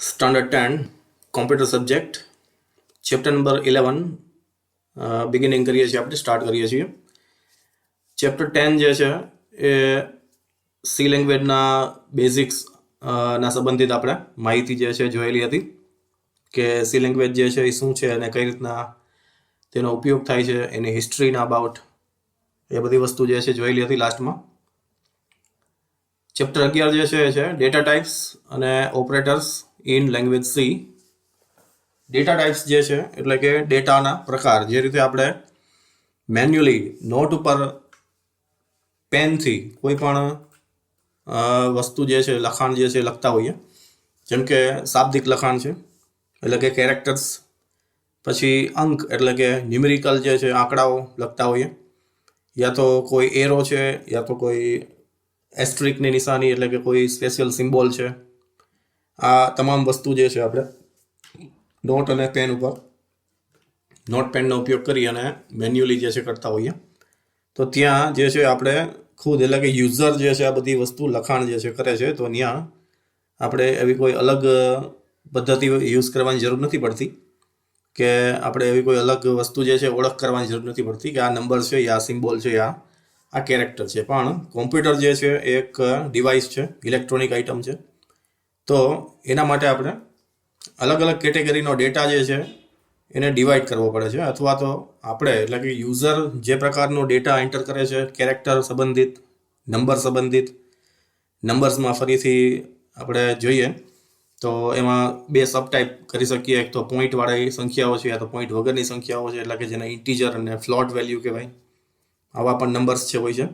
Standard 10 Computer Subject Chapter number 11 beginning કરીએ છીએ આપણે સ્ટાર્ટ કરીએ છીએ. ચેપ્ટર 10 જે છે એ સી લેંગ્વેજના બેઝિક્સ ના સંબંધિત આપણે માહિતી જે છે જોયેલી હતી કે સી લેંગ્વેજ જે છે એ શું છે અને કઈ રીતના તેનો ઉપયોગ થાય છે, એની હિસ્ટ્રીના અબાઉટ એ બધી વસ્તુ જે છે જોયેલી હતી લાસ્ટમાં. ચેપ્ટર 11 જે છે એ છે ડેટા ટાઈપ્સ અને operators in language C. Data types જે છે એટલે કે ડેટાના પ્રકાર, જે રીતે આપણે મેન્યુઅલી નોટ ઉપર પેનથી કોઈ પણ વસ્તુ જે છે લખાણ જે છે લખતા હોઈએ, જેમ કે શાબ્દિક લખાણ છે એટલે કે કેરેક્ટર્સ, પછી અંક એટલે કે ન્યુમેરિકલ જે છે આંકડાઓ લખતા હોઈએ, યા તો કોઈ એરો છે યા તો કોઈ એસ્ટ્રિકની નિશાની એટલે કે કોઈ સ્પેશિયલ સિમ્બોલ છે. આ તમામ વસ્તુ જે છે આપણે નોટ અને પેન ઉપર નોટ પેનનો ઉપયોગ કરી અને મેન્યુઅલી જે છે કરતા હોઈએ. તો ત્યાં જે છે આપણે ખુદ એટલે કે યુઝર જે છે આ બધી વસ્તુ લખાણ જે છે કરે છે, તો ત્યાં આપણે એવી કોઈ અલગ પદ્ધતિ યુઝ કરવાની જરૂર નથી પડતી કે આપણે એવી કોઈ અલગ વસ્તુ જે છે ઓળખ કરવાની જરૂર નથી પડતી કે આ નંબર છે યા સિમ્બોલ છે યા આ કેરેક્ટર છે. પણ કોમ્પ્યુટર જે છે એક ડિવાઇસ છે, ઇલેક્ટ્રોનિક આઇટમ છે, તો એના માટે આપણે અલગ અલગ કેટેગરીનો ડેટા જે છે એને ડિવાઈડ કરવો પડે છે, અથવા તો આપણે એટલે કે યુઝર જે પ્રકારનો ડેટા એન્ટર કરે છે, કેરેક્ટર સંબંધિત, નંબર સંબંધિત, નંબર્સમાં ફરીથી આપણે જોઈએ તો એમાં બે સબ ટાઈપ કરી શકીએ. એક તો પોઈન્ટવાળી સંખ્યાઓ છે યા તો પોઈન્ટ વગરની સંખ્યાઓ છે, એટલે કે જેને ઇન્ટીજર અને ફ્લોટ વેલ્યુ કહેવાય. આવા પણ નંબર્સ છે હોય છે.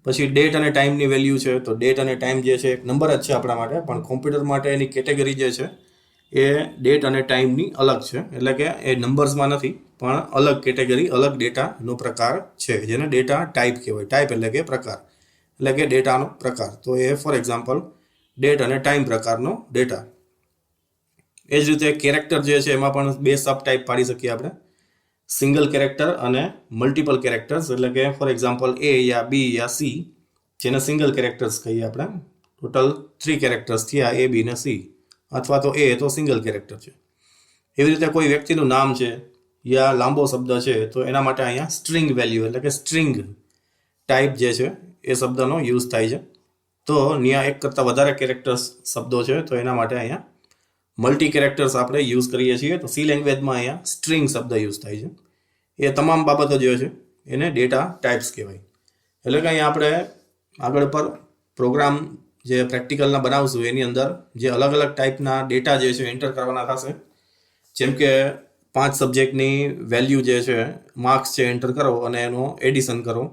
પછી ડેટ અને ટાઈમની વેલ્યુ છે, તો ડેટ અને ટાઈમ જે છે એક નંબર જ છે આપણા માટે, પણ કોમ્પ્યુટર માટે એની કેટેગરી જે છે એ ડેટ અને ટાઈમની અલગ છે, એટલે કે એ નંબર્સમાં નથી પણ અલગ કેટેગરી, અલગ ડેટાનો પ્રકાર છે, જેને ડેટા ટાઈપ કહેવાય. ટાઈપ એટલે કે પ્રકાર, એટલે કે ડેટાનો પ્રકાર. તો એ ફોર એક્ઝામ્પલ ડેટ અને ટાઈમ પ્રકારનો ડેટા. એ જ રીતે કેરેક્ટર જે છે એમાં પણ બે સબ ટાઈપ પાડી શકીએ આપણે, સિંગલ કેરેક્ટર અને મલ્ટિપલ કેરેક્ટર્સ. એટલે કે ફોર એક્ઝામ્પલ એ યા બી યા સી, જેને સિંગલ કેરેક્ટર્સ કહીએ આપણે. ટોટલ 3 કેરેક્ટર્સ થયા, એ બી ને સી, અથવા તો એ તો સિંગલ કેરેક્ટર છે. એવી રીતે કોઈ વ્યક્તિનું નામ છે યા લાંબો શબ્દ છે, તો એના માટે અહીંયા સ્ટ્રિંગ વેલ્યુ એટલે કે સ્ટ્રિંગ ટાઈપ જે છે એ શબ્દનો યુઝ થાય છે. તો ત્યાં એક કરતાં વધારે કેરેક્ટર્સ શબ્દો છે, તો એના માટે અહીંયા મલ્ટી કેરેક્ટર્સ આપણે યુઝ કરીએ છીએ. તો સી લેંગ્વેજમાં અહીંયા સ્ટ્રિંગ શબ્દ યુઝ થાય છે. એ તમામ બાબતો જે છે એને ડેટા ટાઈપ્સ કહેવાય. એટલે કે અહીંયા આપણે આગળ પર પ્રોગ્રામ જે પ્રેક્ટિકલના બનાવશું એની અંદર જે અલગ અલગ ટાઈપના ડેટા જે છે એન્ટર કરવાના થશે. જેમ કે 5 સબ્જેક્ટની વેલ્યુ જે છે, માર્ક્સ છે એન્ટર કરો અને એનો એડિશન કરો,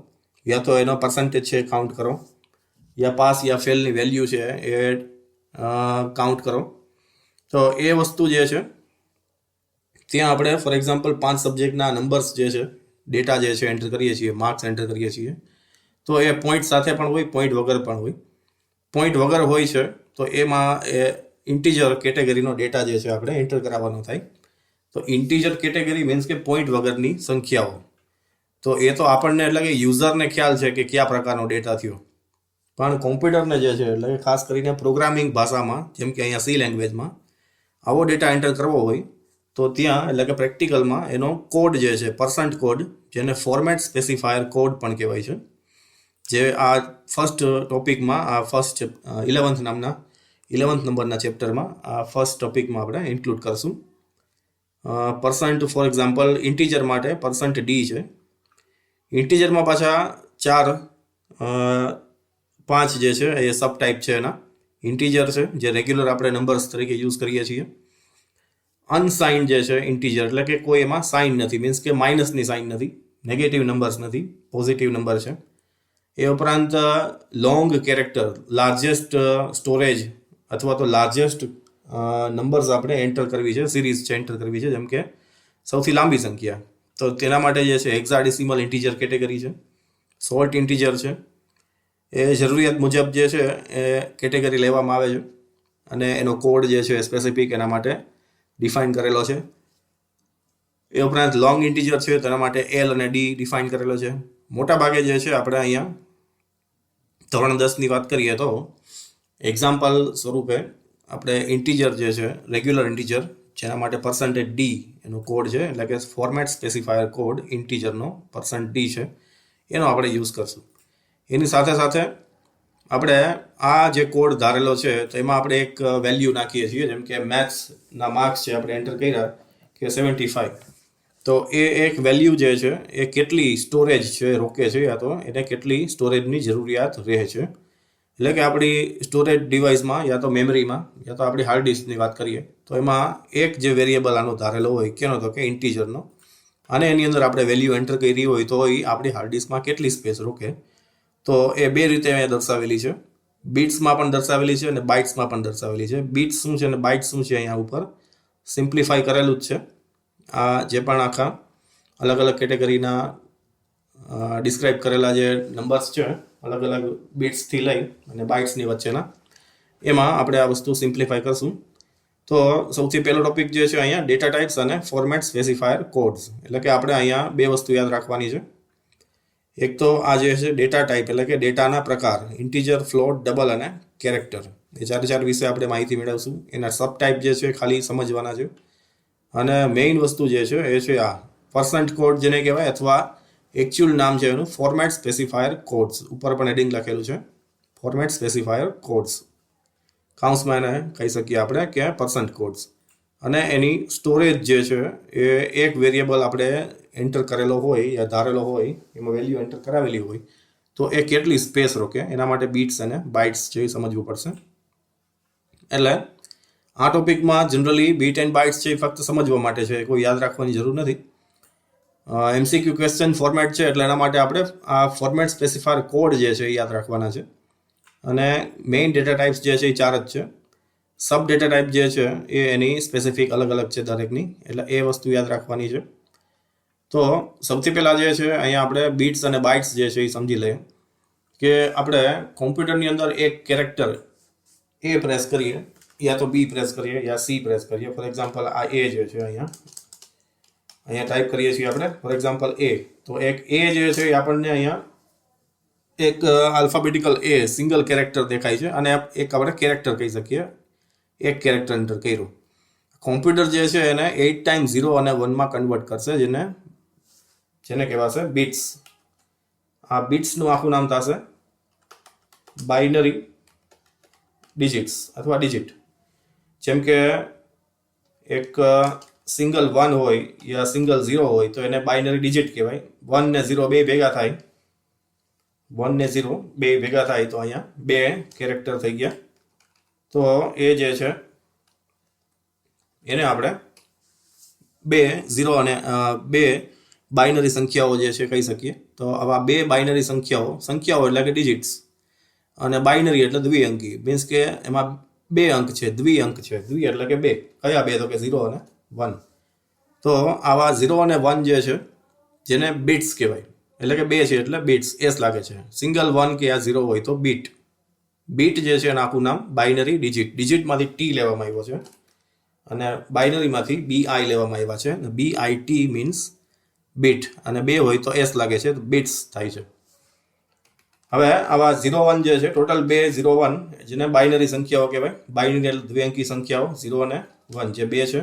યા તો એનો પર્સન્ટેજ છે કાઉન્ટ કરો, યા પાસ યા ફેલની વેલ્યુ છે એ કાઉન્ટ કરો. તો એ વસ્તુ જે છે ત્યાં આપણે ફોર એક્ઝામ્પલ 5 સબ્જેક્ટના નંબર્સ જે છે, ડેટા જે છે એન્ટર કરીએ છીએ, માર્ક્સ એન્ટર કરીએ છીએ, તો એ પોઈન્ટ સાથે પણ હોય, પોઈન્ટ વગર પણ હોય. પોઈન્ટ વગર હોય છે તો એમાં એ ઇન્ટીજર કેટેગરીનો ડેટા જે છે આપણે એન્ટર કરાવવાનો થાય. તો ઇન્ટીજર કેટેગરી મીન્સ કે પોઈન્ટ વગરની સંખ્યાઓ. તો એ તો આપણને એટલે કે યુઝરને ખ્યાલ છે કે કયા પ્રકારનો ડેટા થયો, પણ કોમ્પ્યુટરને જે છે એટલે કે ખાસ કરીને પ્રોગ્રામિંગ ભાષામાં, જેમ કે અહીંયા સી લેંગ્વેજમાં આવો ડેટા એન્ટર કરવો હોય તો ત્યાં એટલે કે પ્રેક્ટિકલમાં એનો કોડ જે છે, પર્સન્ટ કોડ, જેને ફોર્મેટ સ્પેસિફાયર કોડ પણ કહેવાય છે, જે આ ફર્સ્ટ ટોપિકમાં, આ ફર્સ્ટ 11th નંબરના ચેપ્ટરમાં આ ફર્સ્ટ ટોપિકમાં આપણે ઇન્ક્લુડ કરશું. પર્સન્ટ ફોર એક્ઝામ્પલ ઇન્ટીજર માટે પર્સન્ટ ડી છે. ઇન્ટીજરમાં પાછા 5 જે છે એ સબ ટાઈપ છે એના. ઇન્ટીજર છે જે રેગ્યુલર આપણે નંબર્સ તરીકે યુઝ કરીએ છીએ. અનસાઇન જે છે ઇન્ટીજર એટલે કે કોઈ એમાં સાઇન નથી, મીન્સ કે માઇનસની સાઇન નથી, નેગેટિવ નંબર્સ નથી, પોઝિટિવ નંબર છે. એ ઉપરાંત લોંગ કેરેક્ટર, લાર્જેસ્ટ સ્ટોરેજ અથવા તો લાર્જેસ્ટ નંબર્સ આપણે એન્ટર કરવી છે, સિરીઝ છે એન્ટર કરવી છે, જેમ કે સૌથી લાંબી સંખ્યા. તો તેના માટે જે છે હેક્સાડેસિમલ ઇન્ટીજર કેટેગરી છે. શોર્ટ ઇન્ટીજર છે, એ જરૂરિયાત મુજબ જે છે એ કેટેગરી લેવામાં આવે છે અને એનો કોડ જે છે સ્પેસિફિક એના માટે ડિફાઇન કરેલો છે. એ ઉપરાંત લોંગ ઇન્ટીજર છે, તેના માટે એલ અને ડી ડિફાઇન કરેલો છે. મોટા ભાગે જે છે આપણે અહીંયા ધોરણ 10ની વાત કરીએ તો એક્ઝામ્પલ સ્વરૂપે આપણે ઇન્ટીજર જે છે રેગ્યુલર ઇન્ટીજર જેના માટે %d એનો કોડ છે એટલે કે ફોર્મેટ સ્પેસિફાયર કોડ ઇન્ટીજરનો %d છે એનો આપણે યુઝ કરશું. એની સાથે સાથે આપણે આ જે કોડ ધારેલો છે તો એમાં આપણે એક વેલ્યુ નાખીએ છીએ, જેમ કે મેથ્સના માર્ક્સ છે આપણે એન્ટર કર્યા કે 75, તો એ એક વેલ્યુ જે છે એ કેટલી સ્ટોરેજ છે રોકે છે યા તો એને કેટલી સ્ટોરેજની જરૂરિયાત રહે છે. એટલે કે આપણી સ્ટોરેજ ડિવાઇસમાં યા તો મેમરીમાં યા તો આપણી હાર્ડ ડિસ્કની વાત કરીએ તો એમાં એક જે વેરિયેબલ આનો ધારેલો હોય કેનો તો કે ઇન્ટીજરનો, અને એની અંદર આપણે વેલ્યુ એન્ટર કરી હોય તો એ આપણી હાર્ડ ડિસ્કમાં કેટલી સ્પેસ રોકે. તો એ બે રીતે અહીંયા દર્શાવેલી છે, બીટ્સમાં પણ દર્શાવેલી છે અને બાઇટ્સમાં પણ દર્શાવેલી છે. બીટ્સ શું છે અને બાઇટ્સ શું છે અહીંયા ઉપર સિમ્પ્લિફાઈ કરેલું જ છે. આ જે પણ આખા અલગ અલગ કેટેગરીના ડિસ્ક્રાઇબ કરેલા જે નંબર્સ છે અલગ અલગ બીટ્સથી લઈ અને બાઇટ્સની વચ્ચેના, એમાં આપણે આ વસ્તુ સિમ્પ્લિફાઈ કરશું. તો સૌથી પહેલો ટોપિક જે છે અહીંયા ડેટા ટાઈપ્સ અને ફોર્મેટ સ્પેસિફાયર કોડ્સ. એટલે કે આપણે અહીંયા બે વસ્તુ યાદ રાખવાની છે. એક તો આ જે છે ડેટા ટાઈપ એટલે કે ડેટાના પ્રકાર, ઇન્ટીજર, ફ્લોટ, ડબલ અને કેરેક્ટર. એ ચાર વિશે આપણે માહિતી મેળવશું. એના સબ ટાઈપ જે છે ખાલી સમજવાના છે. અને મેઇન વસ્તુ જે છે એ છે આ % કોડ જેને કહેવાય અથવા એકચ્યુઅલ નામ છે એનું ફોર્મેટ સ્પેસિફાયર કોડ્સ. ઉપર પણ હેડિંગ લખેલું છે ફોર્મેટ સ્પેસિફાયર કોડ્સ, કાઉન્સમાં એને કહી શકીએ આપણે કે %કોડ્સ. અને એની સ્ટોરેજ જે છે એ એક વેરિયેબલ આપણે એન્ટર કરેલો હોય યા ધારેલો હોય એમાં વેલ્યુ એન્ટર કરાવેલી હોય તો એ કેટલી સ્પેસ રોકે એના માટે બીટ્સ અને બાઇટ્સ છે એ સમજવું પડશે. એટલે આ ટોપિકમાં જનરલી બીટ એન્ડ બાઇટ્સ છે એ ફક્ત સમજવા માટે છે, કોઈ યાદ રાખવાની જરૂર નથી. MCQ ક્વેશ્ચન ફોર્મેટ છે એટલે એના માટે આપણે આ ફોર્મેટ સ્પેસિફાયર કોડ જે છે એ યાદ રાખવાના છે. અને મેઇન ડેટા ટાઈપ્સ જે છે એ 4 જ છે. સબ ડેટા ટાઈપ જે છે એ એની સ્પેસિફિક અલગ અલગ છે દરેકની, એટલે એ વસ્તુ યાદ રાખવાની છે. તો સૌથી પહેલાં જે છે અહીંયા આપણે બીટ્સ અને બાઇટ્સ જે છે એ સમજી લઈએ કે આપણે કોમ્પ્યુટરની અંદર એક કેરેક્ટર એ પ્રેસ કરીએ યા તો બી પ્રેસ કરીએ યા સી પ્રેસ કરીએ. ફોર એક્ઝામ્પલ આ એ જે છે અહીંયા ટાઈપ કરીએ છીએ આપણે ફોર એક્ઝામ્પલ એ, તો એક એ જે છે એ આપણને અહીંયા એક આલ્ફાબેટિકલ એ સિંગલ કેરેક્ટર દેખાય છે અને એક આપણે કેરેક્ટર કહી શકીએ, એક કેરેક્ટર એન્ટર કર્યું. કોમ્પ્યુટર જે છે એને 8 ટાઈમ 0 અને 1માં કન્વર્ટ કરશે જેને કહેવાશે બીટ્સ. આ બીટ્સનું આખું નામ થશે બાઇનરી ડિજિટ્સ અથવા ડિજિટ. જેમ કે એક સિંગલ 1 હોય યા સિંગલ 0 હોય તો એને બાઇનરી ડિજિટ કહેવાય. 1 ને 0 બે ભેગા થાય, 1 ને 0 બે ભેગા થાય તો અહીંયા બે કેરેક્ટર થઈ ગયા. તો એ જે છે એને આપણે બે 0 અને બે બાઇનરી સંખ્યાઓ જે છે કહી શકીએ. તો આવા બે બાઇનરી સંખ્યાઓ એટલે કે ડિજિટ્સ, અને બાઇનરી એટલે દ્વિઅંકી, મીન્સ કે એમાં બે અંક છે, દ્વિઅંક છે. દ્વિ એટલે કે બે, કયા બે તો કે 0 અને 1. તો આવા 0 અને 1 જે છે જેને બીટ્સ કહેવાય, એટલે કે બે છે એટલે બીટ્સ એસ લાગે છે. સિંગલ 1 કે આ 0 હોય તો બીટ જે છે એનું આખું નામ બાઇનરી ડિજિટ. ડિજિટમાંથી ટી લેવામાં આવ્યો છે અને બાઇનરીમાંથી BI લેવામાં આવ્યા છે. BIT મીન્સ બીટ, અને બે હોય તો એસ લાગે છે તો બીટ્સ થાય છે. હવે આવા 0 1 જે છે ટોટલ બે 0 1 જેને બાઇનરી સંખ્યાઓ કહેવાય. બાઇનરી એટલે દ્વિઅંકી સંખ્યાઓ 0 અને 1 જે બે છે.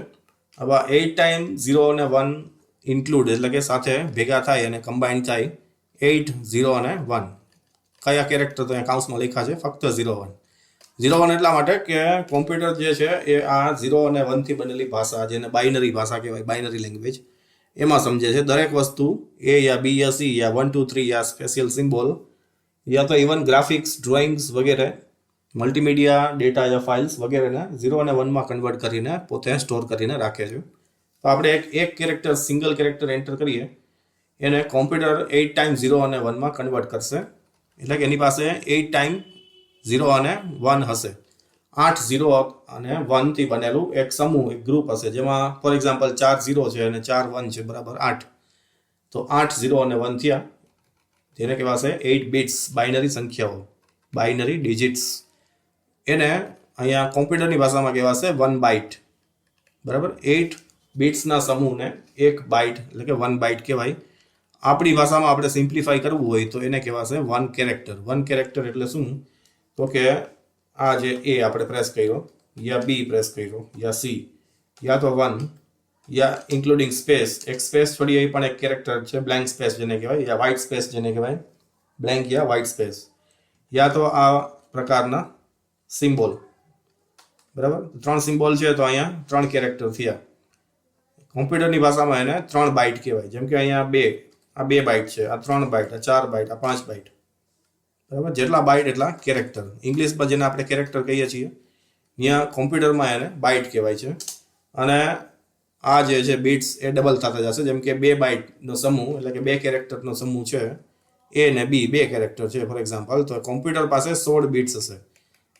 આવા 8 ટાઈમ 0 અને 1 ઇન્ક્લુડ એટલે કે સાથે ભેગા થાય અને કમ્બાઈન થાય 8 0 અને 1. કયા કેરેક્ટર તો અહીંયા કાઉન્સમાં લખ્યા છે ફક્ત 0 1. 0 1 એટલા માટે કે કોમ્પ્યુટર જે છે એ આ 0 અને 1થી બનેલી ભાષા જેને બાઇનરી ભાષા કહેવાય, બાઇનરી લેંગ્વેજ, એમાં સમજે છે. દરેક વસ્તુ એ યા બી યા સી યા 1 2 3 યા સ્પેશિયલ સિમ્બોલ યા તો ઇવન ગ્રાફિક્સ, ડ્રોઈંગ્સ વગેરે, મલ્ટીમીડિયા ડેટા યા ફાઇલ્સ વગેરેને 0 અને 1માં કન્વર્ટ કરીને પોતે સ્ટોર કરીને રાખે છે. તો આપણે એક કેરેક્ટર સિંગલ કેરેક્ટર એન્ટર કરીએ એને કોમ્પ્યુટર 8 ટાઈમ 0 અને 1માં કન્વર્ટ કરશે. એટલે કે એની પાસે 8 ટાઈમ 0 અને 1 હશે. 8 0 અને 1થી બનેલું એક સમૂહ, એક ગ્રુપ હશે જેમાં ફોર એક્ઝામ્પલ 4 0 છે અને 4 1 છે બરાબર 8. તો 8 0 અને 1 થયા, જેને કહેવાશે 8 બીટ્સ, બાઇનરી સંખ્યાઓ, બાઇનરી ડિજિટ્સ. એને અહીંયા કોમ્પ્યુટરની ભાષામાં કહેવાશે 1 બાઇટ. બરાબર, 8 બીટ્સના સમૂહને 1 બાઇટ એટલે કે 1 બાઇટ કહેવાય. આપણી ભાષામાં આપણે સિમ્પ્લિફાઈ કરવું હોય તો એને કહેવાશે 1 કેરેક્ટર. 1 કેરેક્ટર એટલે શું તો કે આ જે એ આપણે પ્રેસ કર્યો या बी प्रेस करो या सी या तो 1 या इंक्लूडिंग स्पेस एक स्पेस छोड़ी એ પણ એક કેરેક્ટર છે બ્લેન્ક સ્પેસ જેને કહેવાય या વ્હાઇટ સ્પેસ જેને કહેવાય બ્લેન્ક या વ્હાઇટ સ્પેસ या तो આ પ્રકારના સિમ્બોલ બરાબર 3 સિમ્બોલ છે તો અહીંયા 3 કેરેક્ટર થયા કોમ્પ્યુટરની ભાષામાં એને 3 બાઇટ કહેવાય જેમ કે અહીંયા 2 આ 2 બાઇટ છે આ 3 બાઇટ આ 4 બાઇટ આ 5 બાઇટ બરાબર જેટલા બાઇટ એટલા કેરેક્ટર ઇંગ્લિશમાં જેને આપણે કેરેક્ટર કહીએ છીએ ત્યાં કોમ્પ્યુટરમાં એને બાઇટ કહેવાય છે અને આ જે છે બીટ્સ એ ડબલ થતા જશે જેમ કે 2 બાઇટનો સમૂહ એટલે કે 2 કેરેક્ટરનો સમૂહ છે એ ને બી 2 કેરેક્ટર છે ફોર એક્ઝામ્પલ તો કોમ્પ્યુટર પાસે 16 બીટ્સ હશે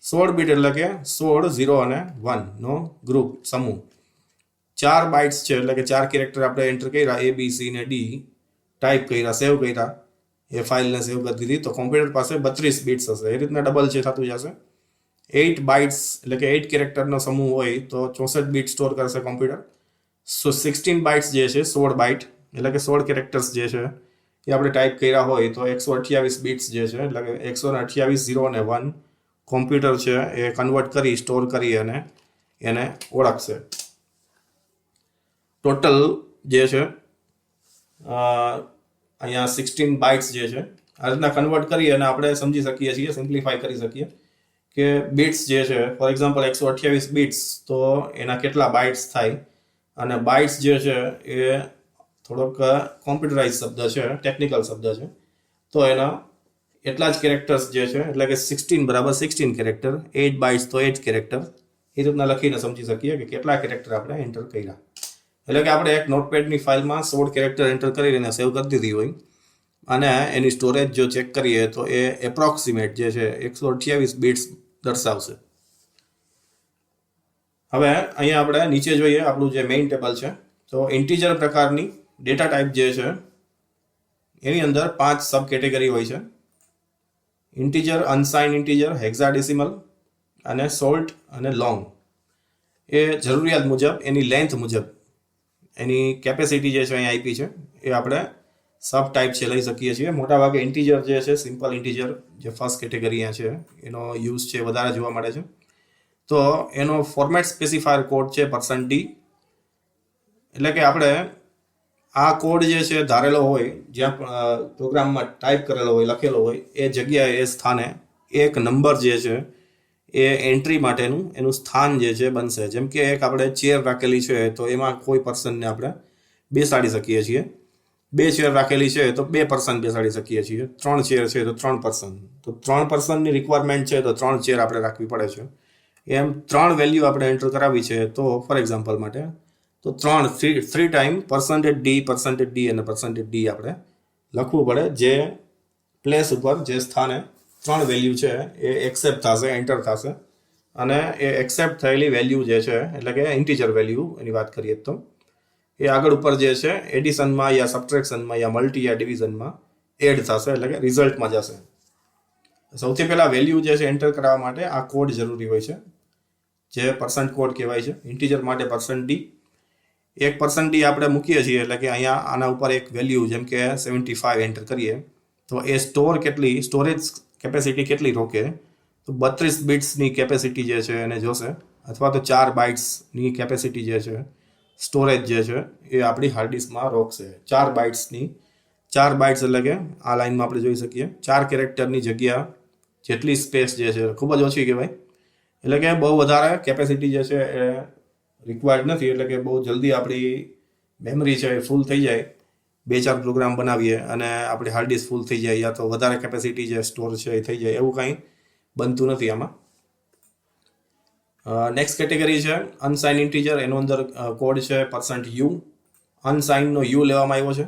16 બીટ એટલે કે 16 0 અને 1 નો ગ્રુપ સમૂહ 4 બાઇટ્સ છે એટલે કે 4 કેરેક્ટર આપણે એન્ટર કર્યા એ બી સી ને ડી ટાઈપ કર્યા સેવ કર્યા એ ફાઇલને સેવ કરી દીધી તો કોમ્પ્યુટર પાસે 32 બીટ્સ હશે એ રીતના ડબલ છે થતું જશે 8 બાઇટ્સ એટલે કે 8 કેરેક્ટરનો સમૂહ હોય તો 64 બીટ સ્ટોર કરશે કોમ્પ્યુટર સો 16 બાઇટ્સ જે છે 16 બાઇટ એટલે કે 16 કેરેક્ટર્સ જે છે એ આપણે ટાઈપ કર્યા હોય તો 128 બીટ્સ જે છે એટલે કે 128 0 અને 1 કોમ્પ્યુટર છે એ કન્વર્ટ કરી સ્ટોર કરી અને એને ઓળખશે ટોટલ જે છે અહીંયા 16 બાઇટ્સ જે છે આ રીતના કન્વર્ટ કરી અને આપણે સમજી શકીએ છીએ સિમ્પ્લિફાય કરી શકીએ કે બીટ્સ જે છે ફોર એક્ઝામ્પલ 128 બીટ્સ તો એના કેટલા બાઇટ્સ થાય અને બાઇટ્સ જે છે એ થોડોક કોમ્પ્યુટરાઇઝ શબ્દ છે ટેકનિકલ શબ્દ છે તો એના એટલા જ કેરેક્ટર્સ જે છે એટલે કે 16 બરાબર 16 કેરેક્ટર 8 બાઇટ્સ તો 8 કેરેક્ટર એ રીતના લખીને સમજી શકીએ કે કેટલા કેરેક્ટર આપણે એન્ટર કર્યા એટલે કે આપણે એક નોટપેડની ફાઇલમાં 16 કેરેક્ટર એન્ટર કરીને સેવ કરી દીધી હોય અને એની સ્ટોરેજ જો ચેક કરીએ તો એ એપ્રોક્સિમેટ જે છે 128 બીટ્સ દર્શાવશે હવે અહીંયા આપણે નીચે જોઈએ આપણું જે મેઇન ટેબલ છે તો ઇન્ટીજર પ્રકારની ડેટા ટાઈપ જે છે એની અંદર 5 સબ કેટેગરી હોય છે ઇન્ટીજર અનસાઇન ઇન્ટીજર હેક્સાડેસિમલ અને શોર્ટ અને લોંગ એ જરૂરિયાત મુજબ એની લેન્થ મુજબ એની કેપેસિટી જે છે અહીંયા આપી છે એ આપણે સબ ટાઈપ છે લઈ શકીએ છીએ મોટાભાગે ઇન્ટીજર જે છે સિમ્પલ ઇન્ટીજર જે ફર્સ્ટ કેટેગરી અહીંયા છે એનો યુઝ છે વધારે જોવા મળે છે તો એનો ફોર્મેટ સ્પેસિફાયર કોડ છે %d એટલે કે આપણે આ કોડ જે છે ધારેલો હોય જ્યાં પ્રોગ્રામમાં ટાઈપ કરેલો હોય લખેલો હોય એ જગ્યાએ એ સ્થાને એક નંબર જે છે એ એન્ટ્રી માટેનું એનું સ્થાન જે છે બનશે જેમ કે એક આપણે ચેર રાખેલી છે તો એમાં કોઈ પર્સનને આપણે બેસાડી શકીએ છીએ 2 ચેર રાખેલી છે તો 2 પર્સન બેસાડી શકીએ છીએ 3 ચેર છે તો 3 પર્સન તો 3 પર્સનની રિક્વાયરમેન્ટ છે તો 3 ચેર આપણે રાખવી પડે છે એમ 3 વેલ્યુ આપણે એન્ટર કરાવી છે તો ફોર એક્ઝામ્પલ માટે તો 3 ટાઈમ %d અને %d આપણે લખવું પડે જે પ્લેસ ઉપર જે સ્થાને 3 વેલ્યુ છે એ એક્સેપ્ટ થશે એન્ટર થશે અને એ એક્સેપ્ટ થયેલી વેલ્યુ જે છે એટલે કે ઇન્ટીજર વેલ્યુ એની વાત કરીએ તો એ આગળ ઉપર જે છે એડિશનમાં યા સબટ્રેક્શનમાં યા મલ્ટી યા ડિવિઝનમાં એડ થશે એટલે કે રિઝલ્ટમાં જશે સૌથી પહેલા વેલ્યુ જે છે એન્ટર કરવા માટે આ કોડ જરૂરી હોય છે જે કોડ કહેવાય છે ઇન્ટીજર માટે %d એક %d આપણે મૂકીએ છીએ એટલે કે અહીંયા આના ઉપર એક વેલ્યુ જેમ કે 75 એન્ટર કરીએ તો એ સ્ટોરેજ કેપેસિટી કેટલી રોકે તો 32 બિટ્સની કેપેસિટી જે છે એને જોશે અથવા તો 4 બાઇટ્સની કેપેસિટી જે છે સ્ટોરેજ જે છે એ આપણી હાર્ડ ડિસ્કમાં રોકશે 4 બાઇટ્સની 4 બાઇટ્સ એટલે કે આ લાઈનમાં આપણે જોઈ શકીએ 4 કેરેક્ટરની જગ્યા જેટલી સ્પેસ જે છે ખૂબ જ ઓછી કહેવાય એટલે કે બહુ વધારે કેપેસિટી જે છે એ રિક્વાયર્ડ નથી એટલે કે બહુ જલ્દી આપણી મેમરી છે એ ફૂલ થઈ જાય 2-4 પ્રોગ્રામ બનાવીએ અને આપણી હાર્ડ ડિસ્ક ફૂલ થઈ જાય યા તો વધારે કેપેસિટી જે સ્ટોર છે એ થઈ જાય એવું કંઈ બનતું નથી આમાં નેક્સ્ટ કેટેગરી છે અનસાઇન ઇન્ટીજર એનો અંદર કોડ છે %u અનસાઇનનો u લેવામાં આવ્યો છે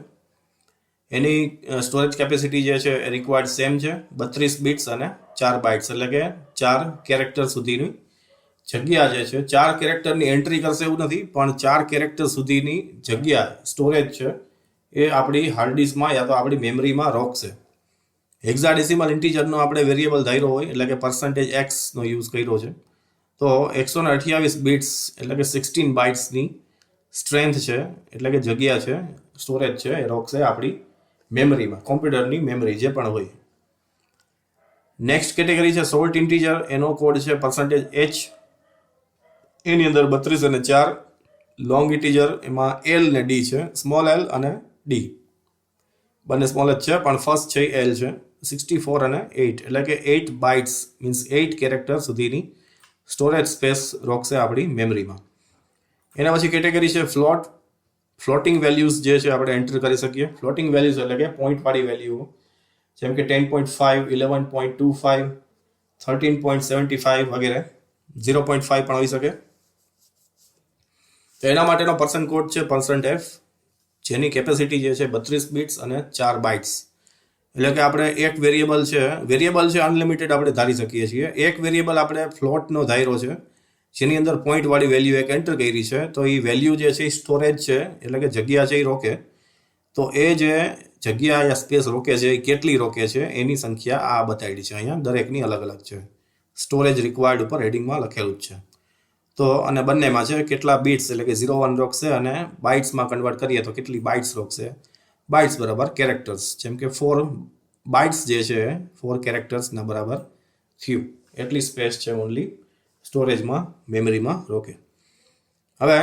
એની સ્ટોરેજ કેપેસિટી જે છે એ રિક્વાયર્ડ સેમ છે 32 બિટ્સ અને 4 બાઇટ્સ એટલે કે 4 કેરેક્ટર સુધીની જગ્યા જે છે 4 કેરેક્ટરની એન્ટ્રી કરશે એવું નથી પણ 4 કેરેક્ટર સુધીની જગ્યા સ્ટોરેજ છે એ આપણી હાર્ડ ડિસ્કમાં યા તો આપણી મેમરીમાં રોકશે હેક્સાડેસિમલ ઇન્ટીજરનો આપણે વેરિયેબલ ધાર્યો હોય એટલે કે %x નો યુઝ કર્યો છે તો 128 બિટ્સ એટલે કે 16 બાઇટ્સની સ્ટ્રેન્થ છે એટલે કે જગ્યા છે સ્ટોરેજ છે એ રોકશે આપણી મેમરીમાં કોમ્પ્યુટરની મેમરી જે પણ હોય નેક્સ્ટ કેટેગરી છે શોર્ટ ઇન્ટીજર એનો કોડ છે %h એની અંદર 32 અને 4 લોંગ ઇન્ટીજર, એમાં એલ ને ડી છે, સ્મોલ એલ અને ડી બંને સ્મોલ જ છે, પણ ફર્સ્ટ છે એલ છે. 64 અને 8 એટલે કે 8 બાઇટ્સ મીન્સ 8 કેરેક્ટર સુધીની સ્ટોરેજ સ્પેસ રોકશે આપણી મેમરીમાં. એના પછી કેટેગરી છે ફ્લોટિંગ વેલ્યુઝ જે છે આપણે એન્ટર કરી શકીએ. ફ્લોટિંગ વેલ્યુઝ એટલે કે પોઈન્ટવાળી વેલ્યુઓ, જેમ કે 10.5, 11.25, 13.75 વગેરે. 0.5 પણ હોઈ શકે. તો એના માટેનો પર્સન્ટ કોડ છે %f, જેની કેપેસિટી જે છે 32 બિટ્સ અને 4 બાઇટ્સ. એટલે કે આપણે એક વેરિયેબલ છે અનલિમિટેડ આપણે ધારી શકીએ છીએ. એક વેરિયેબલ આપણે ફ્લોટનો ધાર્યો છે, જેની અંદર પોઈન્ટવાળી વેલ્યુ એક એન્ટર કરી છે. તો એ વેલ્યુ જે છે એ સ્ટોરેજ છે, એટલે કે જગ્યા છે એ રોકે. તો એ જે જગ્યા યા સ્પેસ રોકે છે એ કેટલી રોકે છે એની સંખ્યા આ બતાવી છે અહીંયા. દરેકની અલગ અલગ છે. સ્ટોરેજ રિક્વાયર્ડ ઉપર હેડિંગમાં લખેલું જ છે. તો અને બંનેમાં છે કેટલા બીટ્સ, એટલે કે 0, 1 રોકશે, અને બાઇટ્સમાં કન્વર્ટ કરીએ તો કેટલી બાઇટ્સ રોકશે. બાઇટ્સ બરાબર કેરેક્ટર્સ, જેમ કે 4 બાઇટ્સ જે છે 4 કેરેક્ટર્સના બરાબર થયું. એટલી સ્પેસ છે ઓનલી સ્ટોરેજમાં, મેમરીમાં રોકે. હવે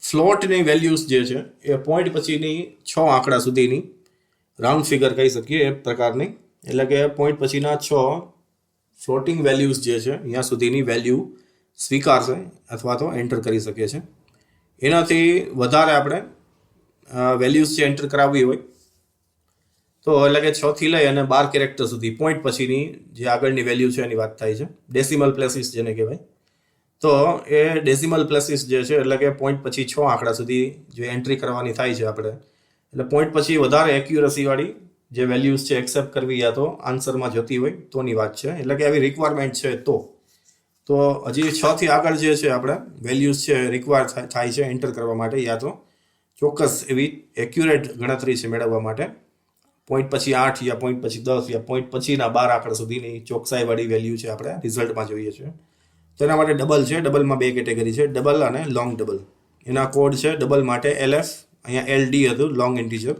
ફ્લોટની વેલ્યુઝ જે છે એ પોઈન્ટ પછીની 6 આંકડા સુધીની રાઉન્ડ ફિગર કહી શકીએ એ પ્રકારની. એટલે કે પોઈન્ટ પછીના 6 ફ્લોટિંગ વેલ્યુઝ જે છે અહીંયા સુધીની વેલ્યુ સ્વીકારશે અથવા તો એન્ટર કરી શકે છે. એનાથી વધારે આપણે વેલ્યુઝ જે એન્ટર કરાવવી હોય તો એટલે કે 6 થી લઈ અને 12 કેરેક્ટર સુધી પોઈન્ટ પછીની જે આગળની વેલ્યુ છે એની વાત થાય છે. ડેસિમલ પ્લેસીસ જેને કહેવાય. તો એ ડેસિમલ પ્લેસીસ જે છે એટલે કે પોઈન્ટ પછી 6 આંકડા સુધી જે એન્ટ્રી કરવાની થાય છે આપણે, એટલે પોઈન્ટ પછી વધારે એક્યુરસીવાળી જે વેલ્યુઝ છે એક્સેપ્ટ કરવી યા તો આન્સરમાં જતી હોય તોની વાત છે. એટલે કે આવી રિક્વાયરમેન્ટ છે તો હજી 6 થી આગળ જે છે આપણે વેલ્યુઝ છે રિક્વાયર થાય છે એન્ટર કરવા માટે, યા તો ચોક્કસ એવી એક્યુરેટ ગણતરી છે મેળવવા માટે. પોઈન્ટ પછી 8 યા પોઈન્ટ પછી 10 યા પોઈન્ટ પછીના 12 આંકડા સુધીની ચોકસાઈવાળી વેલ્યુ છે આપણે રિઝલ્ટમાં જોઈએ છે. તો એના માટે ડબલ છે. ડબલમાં 2 કેટેગરી છે, ડબલ અને લોંગ ડબલ. એના કોડ છે ડબલ માટે LF, અહીંયા LD હતું લોંગ ઇન્ટીજર.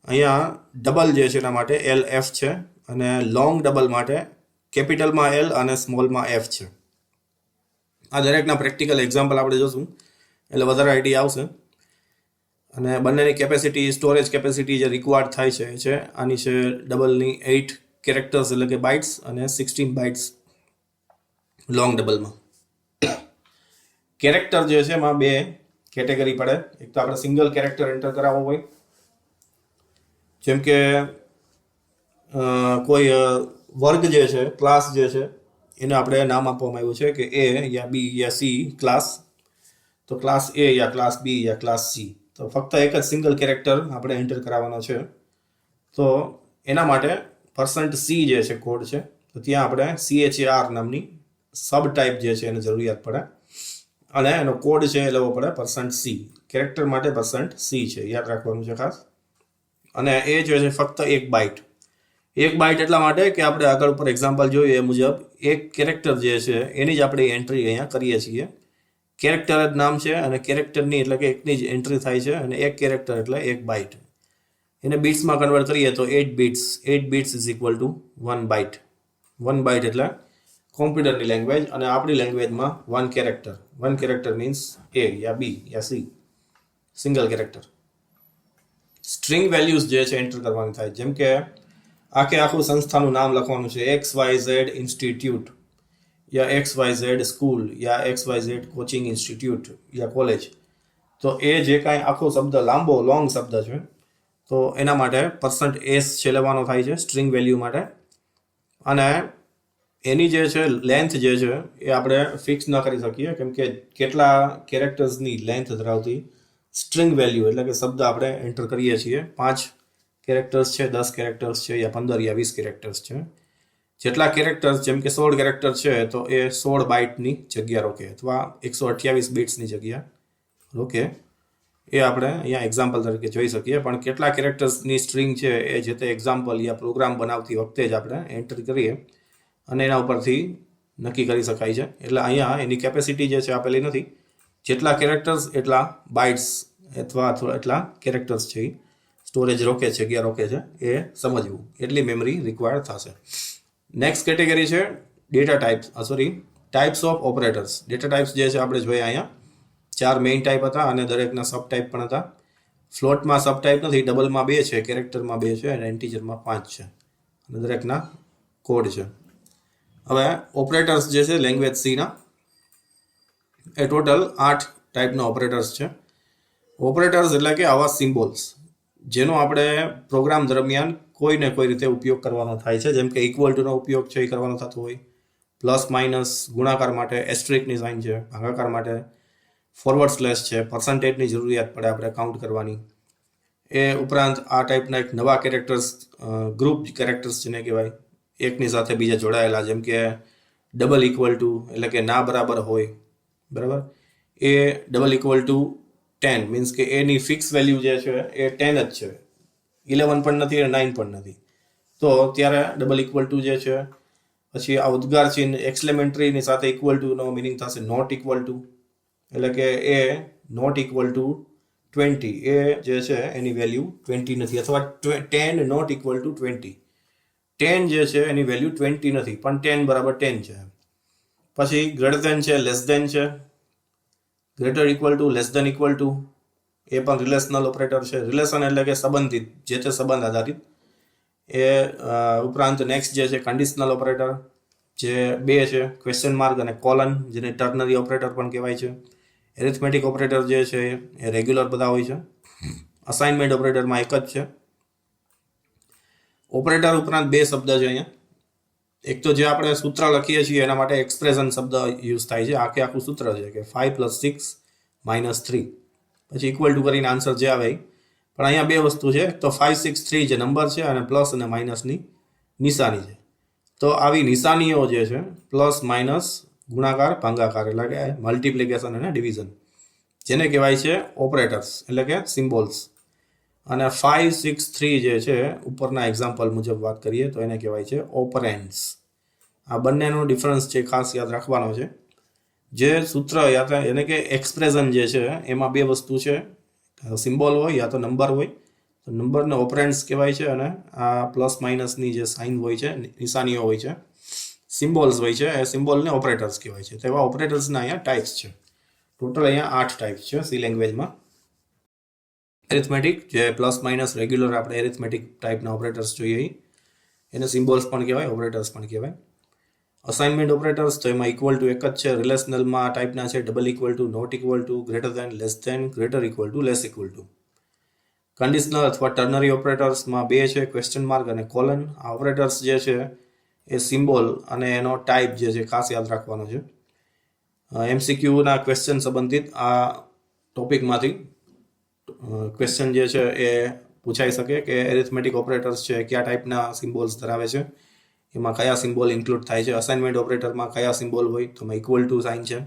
અહીંયા ડબલ જે છે એના માટે LF છે, અને લોંગ ડબલ માટે કેપિટલમાં L અને સ્મોલમાં F છે. આ દરેકના પ્રેક્ટિકલ એક્ઝામ્પલ આપણે જોશું એટલે વધારે આઈડિયા આવશે. અને બંનેની કેપેસિટી, સ્ટોરેજ કેપેસિટી જે રિક્વાયર્ડ થાય છે આની છે ડબલની 8 કેરેક્ટર્સ એટલે કે બાઇટ્સ અને 16 બાઇટ્સ લોંગ ડબલમાં. કેરેક્ટર જે છે એમાં 2 કેટેગરી પડે. એક તો આપણે સિંગલ કેરેક્ટર એન્ટર કરાવવો હોય, જેમ કે કોઈ વર્ગ જે છે, ક્લાસ જે છે એને આપણે નામ આપવામાં આવ્યું છે કે A યા B યા C ક્લાસ. તો ક્લાસ A યા ક્લાસ B યા ક્લાસ C. તો ફક્ત એક જ સિંગલ કેરેક્ટર આપણે એન્ટર કરાવવાનો છે. તો એના માટે %C જે છે કોડ છે, તો ત્યાં આપણે CHAR નામની સબ ટાઈપ જે છે એને જરૂરિયાત પડે, અને એનો કોડ છે એ લેવો પડે %C. કેરેક્ટર માટે %C છે, યાદ રાખવાનું છે ખાસ. અને એ જે છે ફક્ત 1 બાઇટ. 1 બાઇટ એટલા માટે કે આપણે આગળ ઉપર એક્ઝામ્પલ જોઈએ એ મુજબ એક કેરેક્ટર જે છે એની જ આપણે એન્ટ્રી અહીંયા કરીએ છીએ. કેરેક્ટર જ નામ છે અને કેરેક્ટરની એટલે કે એકની જ એન્ટ્રી થાય છે, અને એક કેરેક્ટર એટલે 1 બાઇટ. એને બીટ્સમાં કન્વર્ટ કરીએ તો 8 bits. 8 bits is equal to 1 byte. 1 byte એટલે કોમ્પ્યુટરની લેંગ્વેજ, અને આપણી લેંગ્વેજમાં 1 કેરેક્ટર. 1 કેરેક્ટર મીન્સ A યા B યા C, single character. String values જે છે એન્ટર કરવાની થાય, જેમ કે આખું સંસ્થાનું નામ લખવાનું છે, XYZ ઇન્સ્ટિટ્યૂટ યા XYZ સ્કૂલ યા XYZ કોચિંગ ઇન્સ્ટિટ્યૂટ યા કોલેજ. તો એ જે કાંઈ આખો શબ્દ લાંબો લોંગ શબ્દ છે તો એના માટે %S છે લેવાનો થાય છે સ્ટ્રિંગ વેલ્યુ માટે. અને એની જે છે લેન્થ જે છે એ આપણે ફિક્સ ન કરી શકીએ, કેમ કે કેટલા કેરેક્ટર્સની લેન્થ ધરાવતી સ્ટ્રિંગ વેલ્યુ એટલે કે શબ્દ આપણે એન્ટર કરીએ છીએ. 5 કેરેક્ટર્સ છે, 10 કેરેક્ટર્સ છે, યા 15 યા 20 કેરેક્ટર્સ છે. જેટલા કેરેક્ટર્સ, જેમ કે 16 કેરેક્ટર છે તો એ 16 બાઇટની જગ્યા રોકે, અથવા 128 બીટ્સની જગ્યા રોકે. એ આપણે અહીંયા એક્ઝામ્પલ તરીકે જોઈ શકીએ. પણ કેટલા કેરેક્ટર્સની સ્ટ્રિંગ છે એ જે તે એક્ઝામ્પલ યા પ્રોગ્રામ બનાવતી વખતે જ આપણે એન્ટર કરીએ અને એના ઉપરથી નક્કી કરી શકાય છે. એટલે અહીંયા એની કેપેસિટી જે છે આપેલી નથી. જેટલા કેરેક્ટર્સ એટલા બાઇટ્સ અથવા એટલા કેરેક્ટર્સ છે સ્ટોરેજ રોકે છે, જગ્યા રોકે છે, એ સમજવું. એટલી મેમરી રિક્વાયર થશે. નેક્સ્ટ કેટેગરી છે data types, types of operators. Data types જે છે આપણે જોઈએ અહીંયા 4 મેઇન ટાઈપ હતા અને દરેકના સબ ટાઈપ પણ હતા. ફ્લોટમાં સબ ટાઈપ નથી, ડબલમાં 2 છે, કેરેક્ટરમાં 2 છે અને ઇન્ટીજરમાં 5 છે અને દરેકના કોડ છે. હવે ઓપરેટર્સ જે છે લેંગ્વેજ સીના એ ટોટલ 8 ટાઈપના ઓપરેટર્સ છે. ઓપરેટર્સ એટલે કે આવા સિમ્બોલ્સ જેનો આપણે પ્રોગ્રામ દરમિયાન કોઈ ને કોઈ રીતે ઉપયોગ કરવાનો થાય છે. જેમ કે ઇક્વલ ટુનો ઉપયોગ છે એ કરવાનો થતો હોય, પ્લસ માઇનસ ગુણાકાર માટે એસ્ટ્રિકની સાઇન છે, ભાગાકાર માટે ફોરવર્ડ સ્લેશ છે, પર્સન્ટેજની જરૂરિયાત પડે આપણે કાઉન્ટ કરવાની. એ ઉપરાંત આ ટાઈપના એક નવા કેરેક્ટર્સ, ગ્રુપ કેરેક્ટર્સ જેને કહેવાય, એકની સાથે બીજા જોડાયેલા, જેમ કે ડબલ ઇક્વલ ટુ એટલે કે ના બરાબર હોય, બરાબર. એ ડબલ ઇક્વલ ટુ 10 મીન્સ કે એની ફિક્સ વેલ્યુ જે છે એ 10 જ છે, 11 પણ નથી અને 9 પણ નથી, તો ત્યારે ડબલ ઇક્વલ ટુ જે છે. પછી આ ઉદ્ગાર ચિહ્ન એક્સક્લેમેટરીની સાથે ઇક્વલ ટુનો મિનિંગ થશે નોટ ઇક્વલ ટુ, એટલે કે એ નોટ ઇક્વલ ટુ 20, એ જે છે એની વેલ્યુ 20 નથી, અથવા 10 નોટ ઇક્વલ ટુ 20, 10 જે છે એની વેલ્યુ 20 નથી પણ 10 બરાબર 10 છે. પછી ગ્રેટર ધેન છે, લેસ ધેન છે, greater equal to, less than equal to, એ પણ રિલેશનલ ઓપરેટર છે. રિલેશન એટલે કે સંબંધિત, જે તે સંબંધ આધારિત. એ ઉપરાંત નેક્સ્ટ જે છે કન્ડિશનલ ઓપરેટર, જે 2 છે, ક્વેશ્ચન માર્ક અને કોલન, જેને ટર્નરી ઓપરેટર પણ કહેવાય છે. એરિથમેટિક ઓપરેટર જે છે એ રેગ્યુલર બધા હોય છે. અસાઇનમેન્ટ ઓપરેટરમાં એક જ છે. ઓપરેટર ઉપરાંત 2 શબ્દ છે અહીંયા. એક તો જે આપણે સૂત્ર લખીએ છીએ એના માટે એક્સપ્રેશન શબ્દ યુઝ થાય છે, આખે આખું સૂત્ર છે કે 5 + 6 - 3, પછી ઇક્વલ ટુ કરીને આન્સર જે આવે. પણ અહીંયા 2 વસ્તુ છે, તો 5 6 3 જે નંબર છે અને પ્લસ અને માઇનસની નિશાની છે. તો આવી નિશાનીઓ જે છે, પ્લસ માઇનસ ગુણાકાર ભાગાકાર એટલે કે મલ્ટિપ્લિકેશન અને ડિવિઝન, જેને કહેવાય છે ઓપરેટર્સ એટલે કે સિમ્બોલ્સ. અને 5 6 3 જે છે ઉપરના એક્ઝામ્પલ મુજબ વાત કરીએ તો એને કહેવાય છે ઓપરેન્ડ્સ. આ બંનેનો ડિફરન્સ છે ખાસ યાદ રાખવાનો છે. જે સૂત્ર યાદ એને કે એક્સપ્રેશન જે છે એમાં 2 વસ્તુ છે, સિમ્બોલ હોય યા તો નંબર હોય, તો નંબરને ઓપરેન્ડ્સ કહેવાય છે, અને આ પ્લસ માઇનસની જે સાઇન હોય છે, નિશાનીઓ હોય છે, સિમ્બોલ્સ હોય છે, એ સિમ્બોલને ઓપરેટર્સ કહેવાય છે. તો એવા ઓપરેટર્સના અહીંયા ટાઈપ્સ છે. ટોટલ અહીંયા 8 ટાઈપ્સ છે સી લેંગ્વેજમાં. એરિથમેટિક, જે પ્લસ માઇનસ રેગ્યુલર આપણે એરિથમેટિક ટાઈપના ઓપરેટર્સ જોઈએ, એને સિમ્બોલ્સ પણ કહેવાય, ઓપરેટર્સ પણ કહેવાય. અસાઇનમેન્ટ ઓપરેટર્સ તો એમાં ઇક્વલ ટુ એક જ છે, રિલેશનલમાં આ ટાઈપના છે, double equal to, not equal to, greater than, less than, greater equal to, less equal to. Conditional અથવા ટર્નરી ઓપરેટર્સમાં 2 છે, ક્વેશ્ચન માર્ક અને કોલન. આ ઓપરેટર્સ જે છે એ સિમ્બોલ અને એનો ટાઈપ જે છે ખાસ યાદ રાખવાનો છે. MCQના ક્વેશ્ચન સંબંધિત આ ટોપિકમાંથી ક્વેશ્ચન જે છે એ પૂછાઈ શકે કે એરિથમેટિક ઓપરેટર્સ છે કયા ટાઈપના સિમ્બોલ્સ ધરાવે છે, એમાં કયા સિમ્બોલ ઇન્ક્લુડ થાય છે. અસાઇનમેન્ટ ઓપરેટરમાં કયા સિમ્બોલ હોય, તો એમાં ઇક્વલ ટુ સાઇન છે,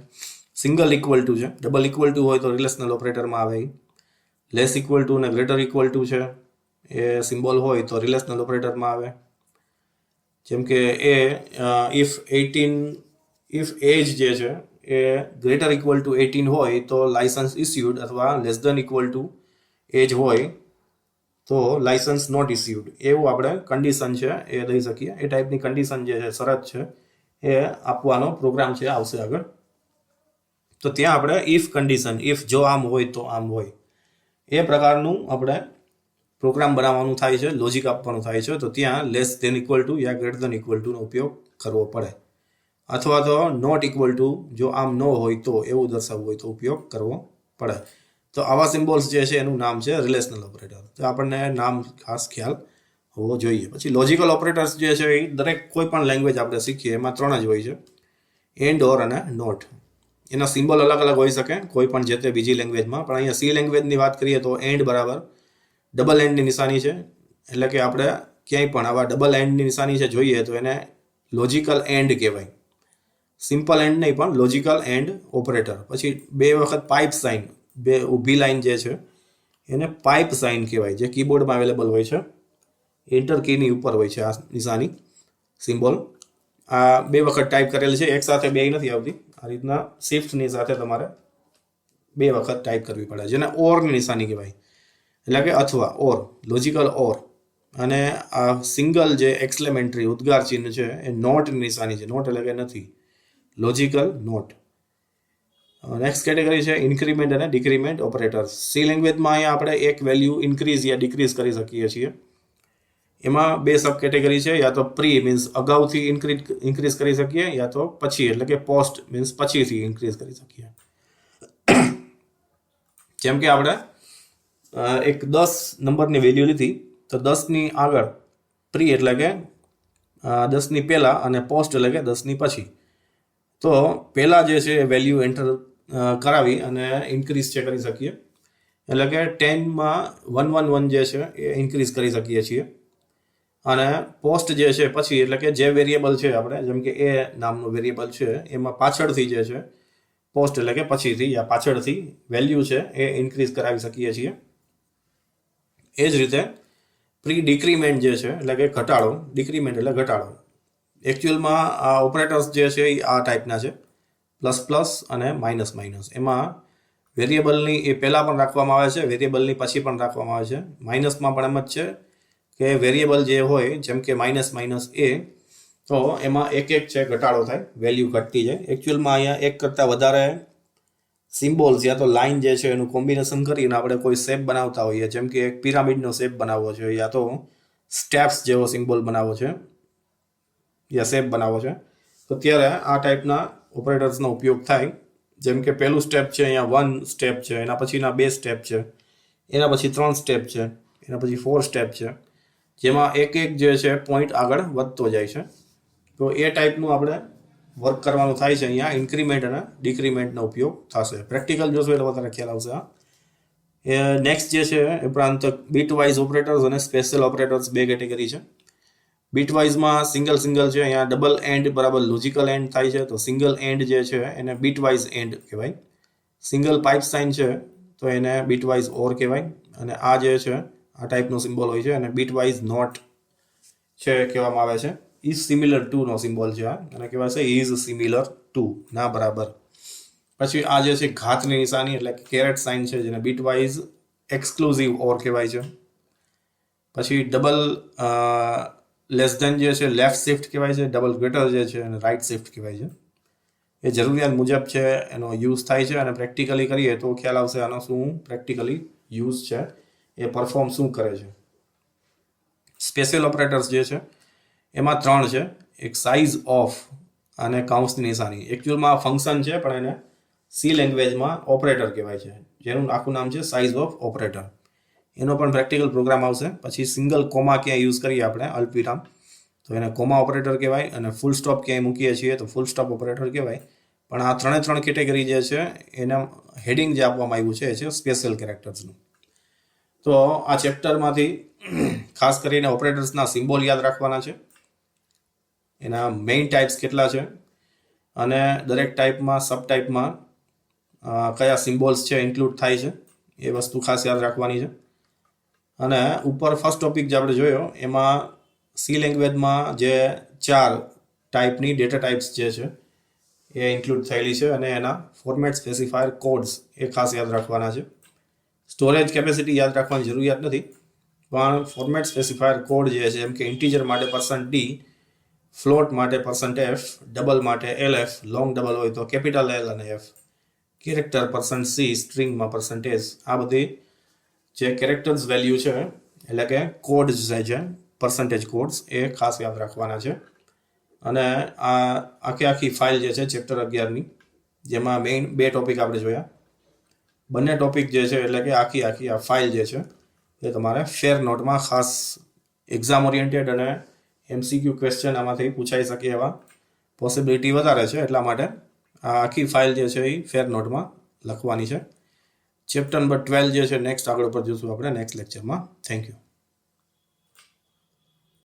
સિંગલ ઇક્વલ ટુ છે, ડબલ ઇક્વલ ટુ હોય તો રિલેશનલ ઓપરેટરમાં આવે, લેસ ઇક્વલ ટુ અને ગ્રેટર ઇક્વલ ટુ છે એ સિમ્બોલ હોય તો રિલેશનલ ઓપરેટરમાં આવે. જેમ કે ઇફ એજ જે છે એ ગ્રેટર ઇક્વલ ટુ 18 હોય તો લાયસન્સ ઇસ્યુડ, અથવા less than equal to age હોય તો લાયસન્સ નોટ ઇસ્યુડ. એવું આપણે કન્ડિશન છે એ દઈ શકીએ. એ ટાઈપની કન્ડિશન જે છે, શરત છે, એ આપવાનો પ્રોગ્રામ છે આવશે આગળ. તો ત્યાં આપણે ઇફ કન્ડિશન, ઇફ જો આમ હોય તો આમ હોય, એ પ્રકારનું આપણે પ્રોગ્રામ બનાવવાનું થાય છે, લોજિક આપવાનું થાય છે. તો ત્યાં લેસ ધેન ઇક્વલ ટુ યા ગ્રેટર ધેન ઇક્વલ ટુનો ઉપયોગ કરવો પડે, અથવા તો નોટ ઇક્વલ ટુ, જો આમ ન હોય તો, એવું દર્શાવવું હોય તો ઉપયોગ કરવો પડે. તો આવા સિમ્બોલ્સ જે છે એનું નામ છે રિલેશનલ ઓપરેટર. તો આપણને નામ ખાસ ખ્યાલ હોવો જોઈએ. પછી લોજિકલ ઓપરેટર્સ જે છે એ દરેક કોઈ પણ લેંગ્વેજ આપણે શીખીએ એમાં 3 જ હોય છે, એન્ડ, ઓર અને નોટ. એના સિમ્બોલ અલગ અલગ હોઈ શકે કોઈ પણ જે તે બીજી લેંગ્વેજમાં, પણ અહીંયા સી લેંગ્વેજની વાત કરીએ તો એન્ડ બરાબર ડબલ એન્ડની નિશાની છે. એટલે કે આપણે ક્યાંય પણ આવા ડબલ એન્ડની નિશાની છે જોઈએ તો એને લોજિકલ એન્ડ કહેવાય. સિમ્પલ એન્ડ નહીં પણ લોજિકલ એન્ડ ઓપરેટર. પછી 2 વખત પાઇપ સાઇન, 2 ઊભી લાઈન જે છે એને પાઇપ સાઇન કહેવાય, જે કીબોર્ડમાં અવેલેબલ હોય છે, એન્ટર કીની ઉપર હોય છે આ નિશાની, સિમ્બોલ. આ 2 વખત ટાઈપ કરેલ છે, એક સાથે 2 નથી આવતી. આ રીતના શિફ્ટની સાથે તમારે 2 વખત ટાઈપ કરવી પડે, જેને ઓરની નિશાની કહેવાય, એટલે કે અથવા, ઓર, લોજિકલ ઓર. અને આ સિંગલ જે એક્સક્લેમેટરી ઉદ્ગાર ચિહ્ન છે એ નોટની નિશાની છે, નોટ એટલે કે નથી. Logical not. નેક્સ્ટ કેટેગરી છે ઇન્ક્રીમેન્ટ અને ડિક્રીમેન્ટ ઓપરેટર્સ. સી લેંગ્વેજમાં અહીંયા આપણે એક વેલ્યુ ઇન્ક્રીઝ યા ડિક્રીઝ કરી શકીએ છીએ. એમાં બે સબ કેટેગરી છે, યા તો પ્રી મીન્સ અગાઉથી ઇન્ક્રીઝ કરી શકીએ, યા તો પછી એટલે કે પોસ્ટ મીન્સ પછીથી ઇન્ક્રીઝ કરી શકીએ. જેમ કે આપણે એક 10 નંબરની વેલ્યુ લીધી તો 10ની આગળ પ્રી એટલે કે 10ની પહેલાં અને પોસ્ટ એટલે કે 10ની પછી. તો પહેલાં જે છે એ વેલ્યુ એન્ટર કરાવી અને ઇન્ક્રીઝ છે કરી શકીએ. એટલે કે 10માં 111 જે છે એ ઇન્ક્રીઝ કરી શકીએ છીએ. અને પોસ્ટ જે છે પછી એટલે કે જે વેરિયેબલ છે આપણે જેમ કે એ નામનું વેરિયેબલ છે એમાં પાછળથી જે છે પોસ્ટ એટલે કે પછીથી યા પાછળથી વેલ્યુ છે એ ઇન્ક્રીઝ કરાવી શકીએ છીએ. એ જ રીતે પ્રી ડિક્રીમેન્ટ જે છે એટલે કે ઘટાડો, ડિક્રીમેન્ટ એટલે ઘટાડો. એકચ્યુઅલમાં આ ઓપરેટર્સ જે છે એ આ ટાઈપના છે, પ્લસ પ્લસ અને માઇનસ માઇનસ. એમાં વેરિયેબલની એ પહેલાં પણ રાખવામાં આવે છે, વેરિયેબલની પછી પણ રાખવામાં આવે છે. માઇનસમાં પણ એમ જ છે કે વેરિયેબલ જે હોય જેમ કે માઇનસ માઇનસ એ, તો એમાં એક છે ઘટાડો થાય, વેલ્યુ ઘટતી જાય. એકચ્યુઅલમાં અહીંયા એક કરતાં વધારે સિમ્બોલ્સ યા તો લાઇન જે છે એનું કોમ્બિનેશન કરીને આપણે કોઈ શેપ બનાવતા હોઈએ, જેમ કે એક પિરામિડનો શેપ બનાવવો છે યા તો સ્ટેપ્સ જેવો સિમ્બોલ બનાવવો છે યા શેપ બનાવવો છે, તો ત્યારે આ ટાઈપના ઓપરેટર્સનો ઉપયોગ થાય. જેમ કે પહેલું સ્ટેપ છે અહીંયા 1 સ્ટેપ છે, એના પછીના 2 સ્ટેપ છે, એના પછી 3 સ્ટેપ છે, એના પછી 4 સ્ટેપ છે, જેમાં એક જે છે પોઈન્ટ આગળ વધતો જાય છે. તો એ ટાઈપનું આપણે વર્ક કરવાનું થાય છે. અહીંયા ઇન્ક્રીમેન્ટ અને ડિક્રીમેન્ટનો ઉપયોગ થશે. પ્રેક્ટિકલ જોશો એટલે વધારે ખ્યાલ આવશે. નેક્સ્ટ જે છે એ ઉપરાંત બીટ વાઇઝ ઓપરેટર્સ અને સ્પેશિયલ ઓપરેટર્સ બે કેટેગરી છે. બીટ વાઇઝમાં સિંગલ છે, અહીંયા ડબલ એન્ડ બરાબર લોજિકલ એન્ડ થાય છે, તો સિંગલ એન્ડ જે છે એને બીટ વાઇઝ એન્ડ કહેવાય. સિંગલ પાઇપ સાઇન છે તો એને બીટ વાઇઝ ઓર કહેવાય. અને આ જે છે આ ટાઈપનો સિમ્બોલ હોય છે અને બીટ વાઇઝ નોટ છે કહેવામાં આવે છે. Is similar to no symbol છે આ, અને કહેવાય છે ઇઝ સિમિલર ટુ, ના બરાબર. પછી આ જે છે ઘાતની નિશાની એટલે કે કેરેટ સાઇન છે, જેને બીટ વાઇઝ એક્સક્લુઝિવ ઓર કહેવાય છે. પછી ડબલ લેસ ધેન જે છે લેફ્ટ શિફ્ટ કહેવાય છે, ડબલ ગ્રેટર જે છે એને રાઇટ શિફ્ટ કહેવાય છે. એ જરૂરિયાત મુજબ છે એનો યુઝ થાય છે, અને પ્રેક્ટિકલી કરીએ તો ખ્યાલ આવશે આનો શું પ્રેક્ટિકલી યુઝ છે, એ પરફોર્મ શું કરે છે. સ્પેશિયલ ઓપરેટર્સ જે છે એમાં 3 છે, એક સાઇઝ ઓફ અને કાઉન્સની નિશાની. એકચ્યુઅલમાં ફંક્શન છે પણ એને સી લેંગ્વેજમાં ઓપરેટર કહેવાય છે, જેનું આખું નામ છે સાઇઝ ઓફ ઓપરેટર. એનો પણ પ્રેક્ટિકલ પ્રોગ્રામ આવશે. પછી સિંગલ કોમા ક્યાંય યુઝ કરીએ આપણે અલ્પવિરામ તો એને કોમા ઓપરેટર કહેવાય, અને ફૂલ સ્ટોપ ક્યાંય મૂકીએ છીએ તો ફૂલ સ્ટોપ ઓપરેટર કહેવાય. પણ આ 3 કેટેગરી જે છે એના હેડિંગ જે આપવામાં આવ્યું છે એ છે સ્પેશિયલ કેરેક્ટર્સનું. તો આ ચેપ્ટરમાંથી ખાસ કરીને ઓપરેટર્સના સિમ્બોલ યાદ રાખવાના છે, એના મેઇન ટાઈપ્સ કેટલા છે, અને દરેક ટાઈપમાં સબ ટાઈપમાં કયા સિમ્બોલ્સ છે ઇન્ક્લુડ થાય છે, એ વસ્તુ ખાસ યાદ રાખવાની છે. અને ઉપર ફર્સ્ટ ટોપિક જે આપણે જોયો એમાં સી લેંગ્વેજમાં જે 4 ટાઈપની ડેટા ટાઈપ્સ જે છે એ ઇન્ક્લુડ થયેલી છે, અને એના ફોર્મેટ સ્પેસિફાયર કોડ્સ એ ખાસ યાદ રાખવાના છે. સ્ટોરેજ કેપેસિટી યાદ રાખવાની જરૂરિયાત નથી, પણ ફોર્મેટ સ્પેસિફાયર કોડ જે છે જેમ કે ઇન્ટીજર માટે %d, ફ્લોટ માટે %f, ડબલ માટે LF, લોંગ ડબલ હોય તો કેપિટલ L અને F, કેરેક્ટર %c, સ્ટ્રિંગમાં %s, આ બધી જે કેરેક્ટર્સ વેલ્યુ છે એટલે કે કોડ્સ છે પર્સન્ટેજ કોડ્સ એ ખાસ યાદ રાખવાના છે. અને આ આખી ફાઇલ જે છે ચેપ્ટર 11ની જેમાં મેઇન 2 ટોપિક આપણે જોયા, બંને ટોપિક જે છે એટલે કે આખી આ ફાઇલ જે છે એ તમારે ફેર નોટમાં ખાસ એક્ઝામ ઓરિએન્ટેડ અને MCQ ક્વેશ્ચન આમાંથી પૂછાઈ શકે એવા પોસિબિલિટી વધારે છે, એટલા માટે આ આખી ફાઇલ જે છે એ ફેર નોટમાં લખવાની છે. ચેપ્ટર નંબર 12 જે છે નેક્સ્ટ આગળ ઉપર જોઈશું આપણે નેક્સ્ટ લેક્ચરમાં. Thank you.